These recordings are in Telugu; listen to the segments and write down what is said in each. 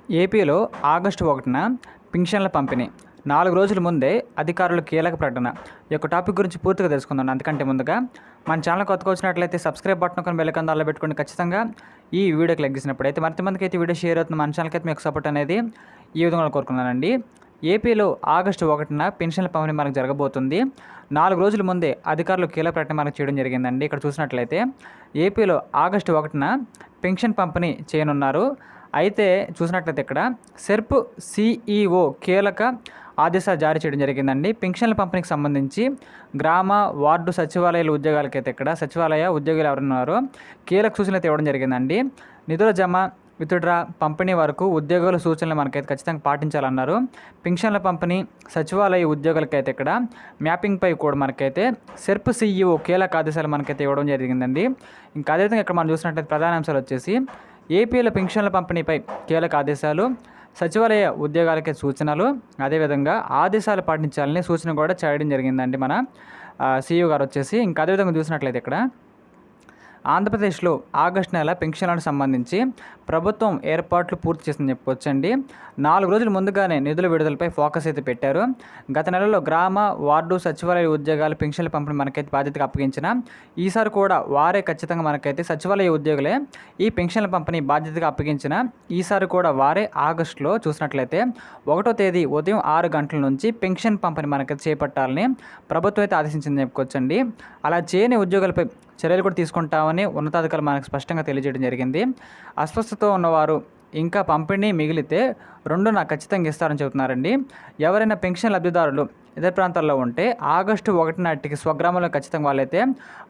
ఏపీలో ఆగస్టు 1న పింఛన్ల పంపిణీ 4 రోజుల ముందే అధికారులు కీలక ప్రకటన. ఈ యొక్క టాపిక్ గురించి పూర్తిగా తెలుసుకుందాం. అందుకంటే ముందుగా మన ఛానల్ కొత్తగా వచ్చినట్లయితే సబ్స్క్రైబ్ బటన్ కొన్ని బెల్ ఐకాన్ దానిలో పెట్టుకోండి. ఖచ్చితంగా ఈ వీడియోకి లైక్ చేసినప్పుడు అయితే మరింతమందికి అయితే వీడియో షేర్ అవుతుంది. మన ఛానల్కి అయితే మీకు సపోర్ట్ అనేది ఈ విధంగా కోరుకున్నానండి. ఏపీలో ఆగస్టు 1న పెన్షన్ల పంపిణీ మనకు జరగబోతుంది. 4 రోజుల ముందే అధికారులు కీలక ప్రకటన మనకు చేయడం జరిగిందండి. ఇక్కడ చూసినట్లయితే ఏపీలో ఆగస్టు 1న పెన్షన్ పంపిణీ చేయనున్నారు. అయితే చూసినట్లయితే ఇక్కడ సెర్ప్ సిఈఓ కీలక ఆదేశాలు జారీ చేయడం జరిగిందండి. పెన్షన్ల పంపిణీకి సంబంధించి గ్రామ వార్డు సచివాలయాల ఉద్యోగాలకైతే ఇక్కడ సచివాలయ ఉద్యోగులు ఎవరున్నారో కీలక సూచనలు అయితే ఇవ్వడం జరిగిందండి. నిధుల జమ విత్డ్రా పంపిణీ వరకు ఉద్యోగుల సూచనలు మనకైతే ఖచ్చితంగా పాటించాలన్నారు. పెన్షన్ల పంపిణీ సచివాలయ ఉద్యోగులకైతే ఇక్కడ మ్యాపింగ్పై కూడా మనకైతే సెర్ప్ సిఈఓ కీలక ఆదేశాలు మనకైతే ఇవ్వడం జరిగిందండి. ఇంకా అదేవిధంగా ఇక్కడ మనం చూసినట్లయితే ప్రధాన అంశాలు వచ్చేసి ఏపీలో పెన్షన్ల పంపిణీపై కీలక ఆదేశాలు, సచివాలయ ఉద్యోగాలకే సూచనలు, అదేవిధంగా ఆదేశాలు పాటించాలని సూచన కూడా చేయడం జరిగిందండి మన సీఈఓ గారు వచ్చేసి. ఇంకా అదేవిధంగా చూసినట్లయితే ఇక్కడ ఆంధ్రప్రదేశ్లో ఆగస్టు నెల పెన్షన్లకు సంబంధించి ప్రభుత్వం ఏర్పాట్లు పూర్తి చేసిందని చెప్పుకోవచ్చండి. 4 రోజుల ముందుగానే నిధుల విడుదలపై ఫోకస్ అయితే పెట్టారు. గత నెలలో గ్రామ వార్డు సచివాలయ ఉద్యోగాలు పెన్షన్ల పంపిణీ మనకైతే బాధ్యతగా అప్పగించిన ఈసారి కూడా వారే ఖచ్చితంగా మనకైతే సచివాలయ ఉద్యోగులే ఈ పెన్షన్ల పంపిణీ బాధ్యతగా అప్పగించిన ఈసారి కూడా వారే ఆగస్టులో చూసినట్లయితే 1వ తేదీ ఉదయం 6 గంటల నుంచి పెన్షన్ పంపిణీ మనకైతే చేపట్టాలని ప్రభుత్వం అయితే ఆదేశించిందని చెప్పుకోవచ్చండి. అలా చేయని ఉద్యోగులపై చర్యలు కూడా తీసుకుంటామని ఉన్నతాధికారులు మనకు స్పష్టంగా తెలియజేయడం జరిగింది. అస్వస్థతతో ఉన్నవారు ఇంకా పంపిణీ మిగిలితే 2న ఖచ్చితంగా ఇస్తారని చెబుతున్నారండి. ఎవరైనా పెన్షన్ లబ్ధిదారులు ఇతర ప్రాంతాల్లో ఉంటే ఆగస్టు 1 నాటికి స్వగ్రామంలో ఖచ్చితంగా వాళ్ళైతే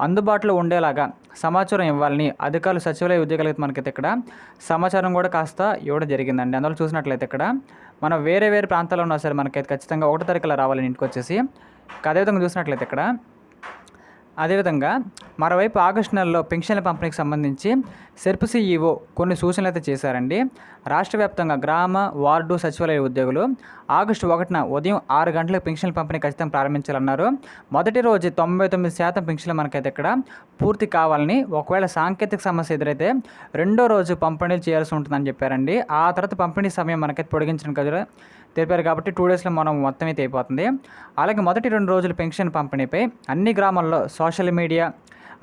అందుబాటులో ఉండేలాగా సమాచారం ఇవ్వాలని అధికారులు సచివాలయ ఉద్యోగులైతే మనకైతే ఇక్కడ సమాచారం కూడా కాస్త ఇవ్వడం జరిగిందండి. అందులో చూసినట్లయితే ఇక్కడ మనం వేరే ప్రాంతాల్లో ఉన్నా సరే మనకైతే ఖచ్చితంగా 1వ తారీఖులో రావాలని ఇంటికి వచ్చేసి. అదేవిధంగా చూసినట్లయితే ఇక్కడ అదేవిధంగా మరోవైపు ఆగస్టు నెలలో పెన్షన్ల పంపిణీకి సంబంధించి సెర్ప్ సిఈఓ కొన్ని సూచనలు అయితే చేశారండి. రాష్ట్ర వ్యాప్తంగా గ్రామ వార్డు సచివాలయ ఉద్యోగులు ఆగస్టు 1న ఉదయం 6 గంటలకు పెన్షన్ల పంపిణీ ఖచ్చితంగా ప్రారంభించాలన్నారు. మొదటి రోజు 99% పెన్షన్లు మనకైతే ఇక్కడ పూర్తి కావాలని, ఒకవేళ సాంకేతిక సమస్య ఎదురైతే 2వ రోజు పంపిణీ చేయాల్సి ఉంటుందని చెప్పారండి. ఆ తర్వాత పంపిణీ సమయం మనకైతే పొడిగించడం కదా తెలిపారు కాబట్టి 2 డేస్లో మనం మొత్తం అయితే అయిపోతుంది. అలాగే మొదటి 2 రోజుల పెన్షన్ పంపిణీపై అన్ని గ్రామాల్లో సోషల్ మీడియా,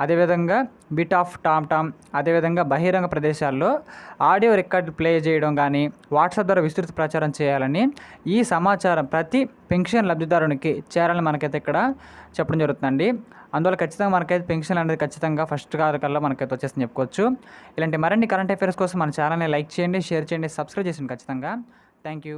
అదేవిధంగా బిట్ ఆఫ్ టామ్ అదేవిధంగా బహిరంగ ప్రదేశాల్లో ఆడియో రికార్డు ప్లే చేయడం కానీ వాట్సాప్ ద్వారా విస్తృత ప్రచారం చేయాలని, ఈ సమాచారం ప్రతి పెన్షన్ లబ్ధిదారునికి చేరాలని మనకైతే ఇక్కడ చెప్పడం జరుగుతుందండి. అందువల్ల ఖచ్చితంగా మనకైతే పెన్షన్ అనేది ఖచ్చితంగా ఫస్ట్ కల్లా మనకైతే వచ్చేసింది చెప్పుకోవచ్చు. ఇలాంటి మరిన్ని కరెంట్ అఫైర్స్ కోసం మన ఛానల్ని లైక్ చేయండి, షేర్ చేయండి, సబ్స్క్రైబ్ చేయండి ఖచ్చితంగా. Thank you.